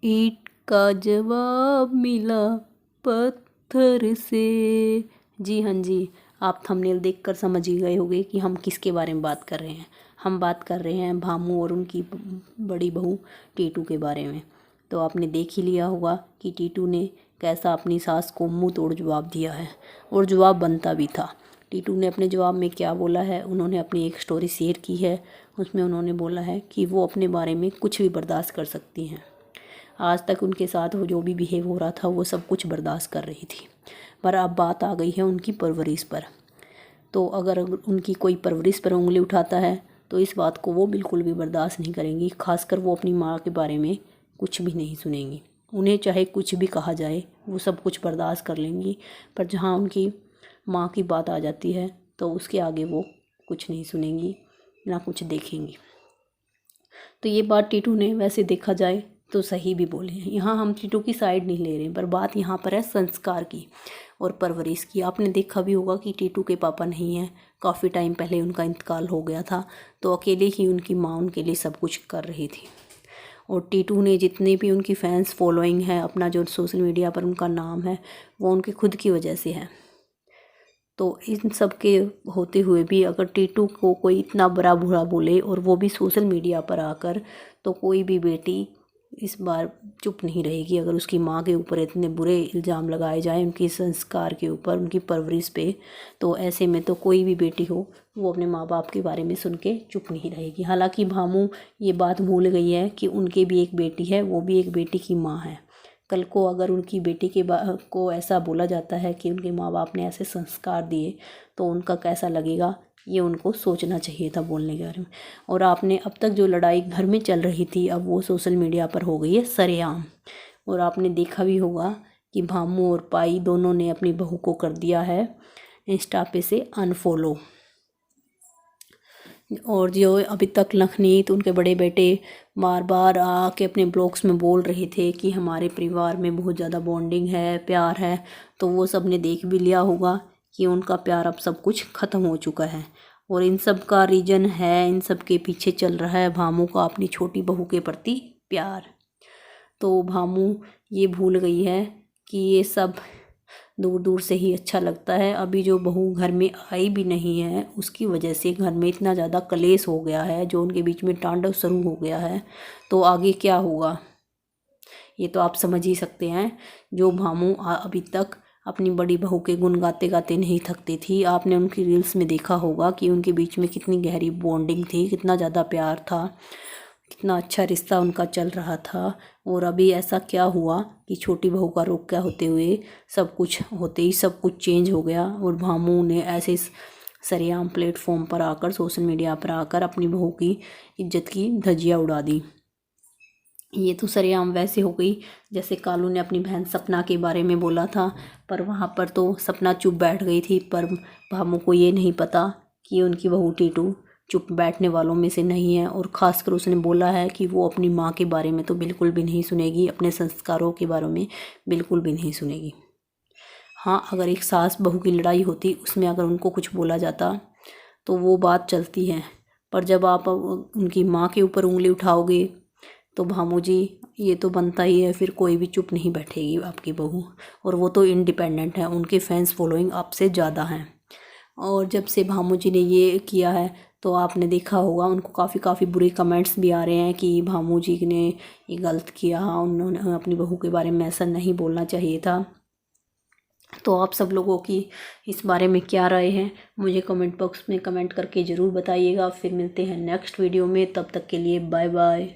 ईंट का जवाब मिला पत्थर से। जी हाँ जी, आप थंबनेल देखकर समझ ही गए होंगे कि हम किसके बारे में बात कर रहे हैं। हम बात कर रहे हैं भामू और उनकी बड़ी बहू टीटू के बारे में। तो आपने देख ही लिया होगा कि टीटू ने कैसा अपनी सास को मुंह तोड़ जवाब दिया है, और जवाब बनता भी था। टीटू ने अपने जवाब में क्या बोला है, उन्होंने अपनी एक स्टोरी शेयर की है। उसमें उन्होंने बोला है कि वो अपने बारे में कुछ भी बर्दाश्त कर सकती हैं। आज तक उनके साथ वो जो भी बिहेव हो रहा था वो सब कुछ बर्दाश्त कर रही थी, पर अब बात आ गई है उनकी परवरिश पर। तो अगर उनकी कोई परवरिश पर उंगली उठाता है तो इस बात को वो बिल्कुल भी बर्दाश्त नहीं करेंगी। खासकर वो अपनी माँ के बारे में कुछ भी नहीं सुनेंगी। उन्हें चाहे कुछ भी कहा जाए वो सब कुछ बर्दाश्त कर लेंगी, पर जहाँ उनकी माँ की बात आ जाती है तो उसके आगे वो कुछ नहीं सुनेंगी, ना कुछ देखेंगी। तो ये बात टीटू ने वैसे देखा जाए तो सही भी बोले हैं। यहाँ हम टीटू की साइड नहीं ले रहे, पर बात यहाँ पर है संस्कार की और परवरिश की। आपने देखा भी होगा कि टीटू के पापा नहीं हैं, काफ़ी टाइम पहले उनका इंतकाल हो गया था, तो अकेले ही उनकी माँ उनके लिए सब कुछ कर रही थी। और टीटू ने जितने भी उनकी फैंस फॉलोइंग है, अपना जो सोशल मीडिया पर उनका नाम है, वो उनके खुद की वजह से है। तो इन सब के होते हुए भी अगर टीटू को कोई इतना बुरा बुरा बोले और वो भी सोशल मीडिया पर आकर, तो कोई भी बेटी इस बार चुप नहीं रहेगी। अगर उसकी माँ के ऊपर इतने बुरे इल्ज़ाम लगाए जाएं, उनके संस्कार के ऊपर, उनकी परवरिश पे, तो ऐसे में तो कोई भी बेटी हो वो अपने माँ बाप के बारे में सुन के चुप नहीं रहेगी। हालांकि भामू ये बात भूल गई है कि उनके भी एक बेटी है, वो भी एक बेटी की माँ है। कल को अगर उनकी बेटी के को ऐसा बोला जाता है कि उनके माँ बाप ने ऐसे संस्कार दिए तो उनका कैसा लगेगा, ये उनको सोचना चाहिए था बोलने के बारे में। और आपने अब तक जो लड़ाई घर में चल रही थी, अब वो सोशल मीडिया पर हो गई है सरेआम। और आपने देखा भी होगा कि भामू और पाई दोनों ने अपनी बहू को कर दिया है इंस्टा पे से अनफॉलो। और जो अभी तक लखनीत उनके बड़े बेटे बार बार आके अपने ब्लॉग्स में बोल रहे थे कि हमारे परिवार में बहुत ज़्यादा बॉन्डिंग है, प्यार है, तो वो सब ने देख भी लिया होगा कि उनका प्यार अब सब कुछ ख़त्म हो चुका है। और इन सब का रीज़न है, इन सब के पीछे चल रहा है भामू का अपनी छोटी बहू के प्रति प्यार। तो भामू ये भूल गई है कि ये सब दूर दूर से ही अच्छा लगता है। अभी जो बहू घर में आई भी नहीं है, उसकी वजह से घर में इतना ज़्यादा कलेश हो गया है, जो उनके बीच में तांडव शुरू हो गया है। तो आगे क्या होगा ये तो आप समझ ही सकते हैं। जो भामू अभी तक अपनी बड़ी बहू के गुण गाते गाते नहीं थकती थी। आपने उनकी रील्स में देखा होगा कि उनके बीच में कितनी गहरी बॉन्डिंग थी, कितना ज़्यादा प्यार था, कितना अच्छा रिश्ता उनका चल रहा था। और अभी ऐसा क्या हुआ कि छोटी बहू का रोग क्या होते हुए सब कुछ होते ही सब कुछ चेंज हो गया, और भामू ने ऐसे सरेआम प्लेटफॉर्म पर आकर, सोशल मीडिया पर आकर अपनी बहू की इज्जत की धज्जियाँ उड़ा दी। ये तो सरेआम वैसे हो गई जैसे कालू ने अपनी बहन सपना के बारे में बोला था, पर वहाँ पर तो सपना चुप बैठ गई थी। पर भामू को ये नहीं पता कि उनकी बहू टीटू चुप बैठने वालों में से नहीं है। और ख़ासकर उसने बोला है कि वो अपनी माँ के बारे में तो बिल्कुल भी नहीं सुनेगी, अपने संस्कारों के बारे में बिल्कुल भी नहीं सुनेगी। हाँ, अगर एक सास बहू की लड़ाई होती, उसमें अगर उनको कुछ बोला जाता तो वो बात चलती है, पर जब आप उनकी माँ के ऊपर उंगली उठाओगे तो भामू जी ये तो बनता ही है, फिर कोई भी चुप नहीं बैठेगी आपकी बहू। और वो तो इंडिपेंडेंट है, उनके फैंस फॉलोइंग आपसे ज़्यादा हैं। और जब से भामू जी ने ये किया है तो आपने देखा होगा उनको काफ़ी बुरे कमेंट्स भी आ रहे हैं कि भामू जी ने ये गलत किया, उन्होंने अपनी बहू के बारे में ऐसा नहीं बोलना चाहिए था। तो आप सब लोगों की इस बारे में क्या राय है, मुझे कमेंट बॉक्स में कमेंट करके ज़रूर बताइएगा। फिर मिलते हैं नेक्स्ट वीडियो में, तब तक के लिए बाय बाय।